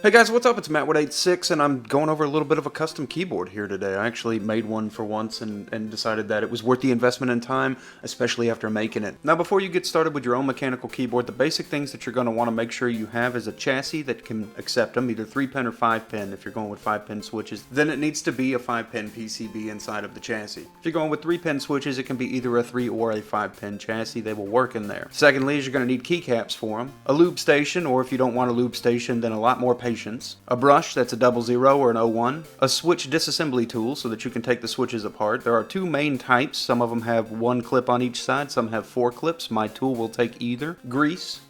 Hey guys, what's up? It's Matt with 86, and I'm going over a little bit of a custom keyboard here today. I actually made one for once and decided that it was worth the investment in time, especially after making it. Now, before you get started with your own mechanical keyboard, the basic things that you're going to want to make sure you have is a chassis that can accept them, either 3-pin or 5-pin if you're going with 5-pin switches. Then it needs to be a 5-pin PCB inside of the chassis. If you're going with 3-pin switches, it can be either a 3 or a 5-pin chassis. They will work in there. Secondly, is you're going to need keycaps for them, a lube station, or if you don't want a lube station, then a lot more patience. A brush that's a 00 or an 01, a switch disassembly tool so that you can take the switches apart. There are two main types. Some of them have one clip on each side, some have 4 clips. My tool will take either. Grease.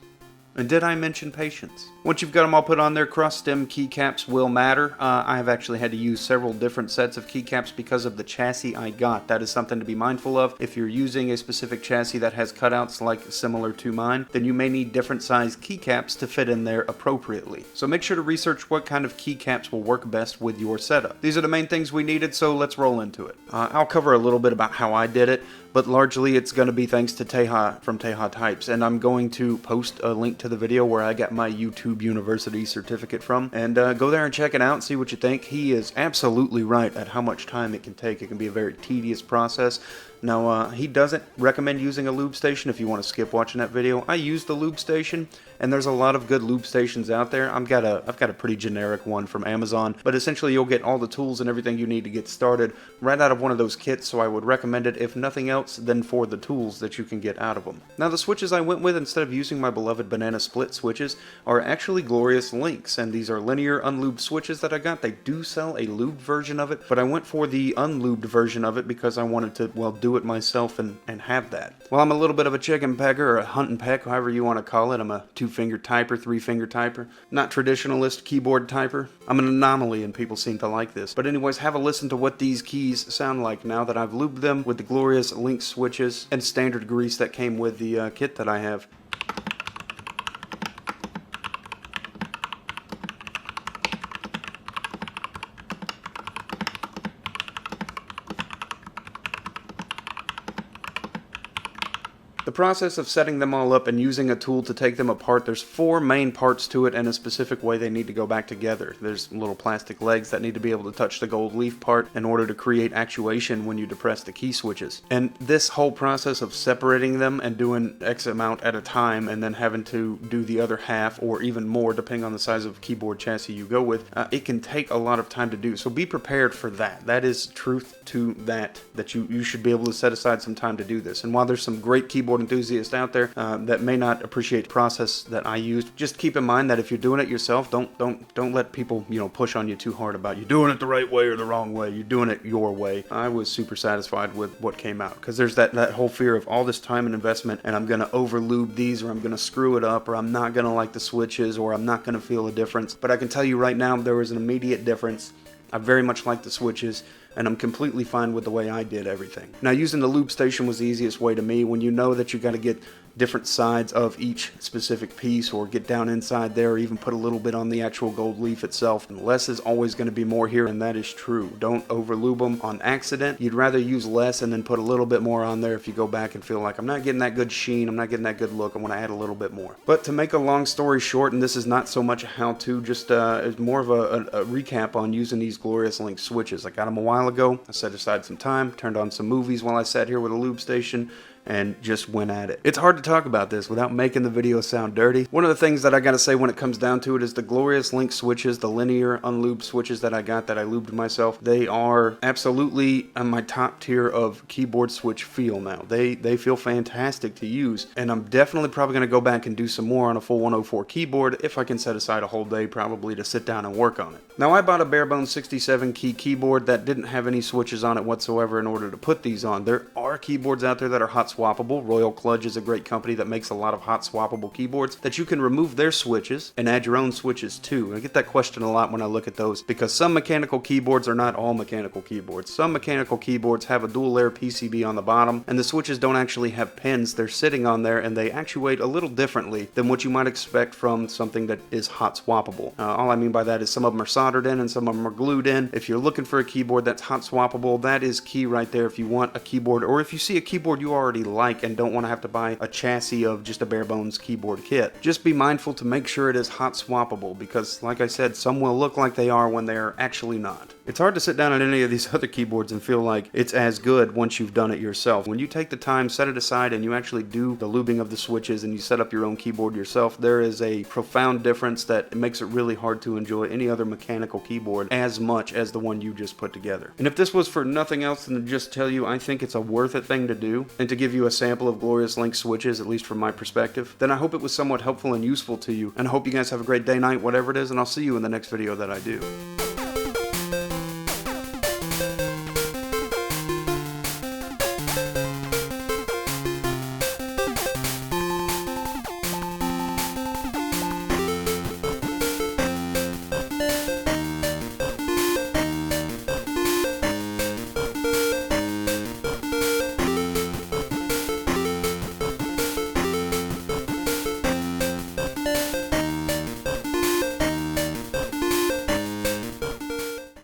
And did I mention patience? Once you've got them all put on there, cross stem keycaps will matter. I have actually had to use several different sets of keycaps because of the chassis I got. That is something to be mindful of. If you're using a specific chassis that has cutouts like similar to mine, then you may need different size keycaps to fit in there appropriately. So make sure to research what kind of keycaps will work best with your setup. These are the main things we needed, so let's roll into it. I'll cover a little bit about how I did it, but largely it's going to be thanks to Teja from Teja Types, and I'm going to post a link to the video where I got my YouTube University certificate from, and go there and check it out and see what you think. He is absolutely right at how much time it can take. It can be a very tedious process. Now, he doesn't recommend using a lube station if you want to skip watching that video. I used the lube station, and there's a lot of good lube stations out there. I've got a pretty generic one from Amazon, but essentially you'll get all the tools and everything you need to get started right out of one of those kits, so I would recommend it, if nothing else, than for the tools that you can get out of them. Now, the switches I went with, instead of using my beloved banana split switches, are actually Glorious Links, and these are linear unlubed switches that I got. They do sell a lubed version of it, but I went for the unlubed version of it because I wanted to, well, do it myself and have that. Well, I'm a little bit of a chicken pecker, or a hunt and peck, however you want to call it. I'm a 2-finger typer, 3-finger typer, not traditionalist keyboard typer. I'm an anomaly and people seem to like this. But anyways, have a listen to what these keys sound like now that I've lubed them with the Glorious Link switches and standard grease that came with the kit that I have. The process of setting them all up and using a tool to take them apart, there's 4 main parts to it and a specific way they need to go back together. There's little plastic legs that need to be able to touch the gold leaf part in order to create actuation when you depress the key switches. And this whole process of separating them and doing X amount at a time and then having to do the other half or even more depending on the size of keyboard chassis you go with, it can take a lot of time to do. So be prepared for that. That is truth to that you should be able to set aside some time to do this. And while there's some great keyboard enthusiasts out there that may not appreciate the process that I used, just keep in mind that if you're doing it yourself, don't let people, push on you too hard about you doing it the right way or the wrong way. You're doing it your way. I was super satisfied with what came out, because there's that whole fear of all this time and investment, and I'm gonna over lube these, or I'm gonna screw it up, or I'm not gonna like the switches, or I'm not gonna feel a difference. But I can tell you right now, there was an immediate difference. I very much like the switches, and I'm completely fine with the way I did everything. Now, using the lube station was the easiest way to me. When you know that you got to get different sides of each specific piece, or get down inside there, or even put a little bit on the actual gold leaf itself, and less is always going to be more here, and that is true. Don't over lube them on accident. You'd rather use less and then put a little bit more on there if you go back and feel like, I'm not getting that good sheen, I'm not getting that good look, I want to add a little bit more. But to make a long story short, and this is not so much a how-to, just it's more of a recap on using these Glorious Link switches. I got them a while ago. I set aside some time, turned on some movies while I sat here with a lube station, and just went at it. It's hard to talk about this without making the video sound dirty. One of the things that I gotta say when it comes down to it is the Glorious Link switches, the linear unlubed switches that I got, that I lubed myself, they are absolutely on my top tier of keyboard switch feel now. They feel fantastic to use, and I'm definitely probably gonna go back and do some more on a full 104 keyboard if I can set aside a whole day probably to sit down and work on it. Now, I bought a barebones 67 key keyboard that didn't have any switches on it whatsoever in order to put these on. There are keyboards out there that are hot swappable. Royal Kludge is a great company that makes a lot of hot swappable keyboards that you can remove their switches and add your own switches too. I get that question a lot when I look at those, because some mechanical keyboards are not all mechanical keyboards. Some mechanical keyboards have a dual layer PCB on the bottom, and the switches don't actually have pins. They're sitting on there, and they actuate a little differently than what you might expect from something that is hot swappable. All I mean by that is some of them are soldered in and some of them are glued in. If you're looking for a keyboard that's hot swappable, that is key right there if you want a keyboard, or if you see a keyboard you already really like and don't want to have to buy a chassis of just a bare bones keyboard kit. Just be mindful to make sure it is hot swappable, because like I said, some will look like they are when they're actually not. It's hard to sit down at any of these other keyboards and feel like it's as good once you've done it yourself. When you take the time, set it aside, and you actually do the lubing of the switches and you set up your own keyboard yourself, there is a profound difference that makes it really hard to enjoy any other mechanical keyboard as much as the one you just put together. And if this was for nothing else than to just tell you I think it's a worth it thing to do, and to give you a sample of Glorious Link switches, at least from my perspective, then I hope it was somewhat helpful and useful to you, and I hope you guys have a great day, night, whatever it is, and I'll see you in the next video that I do.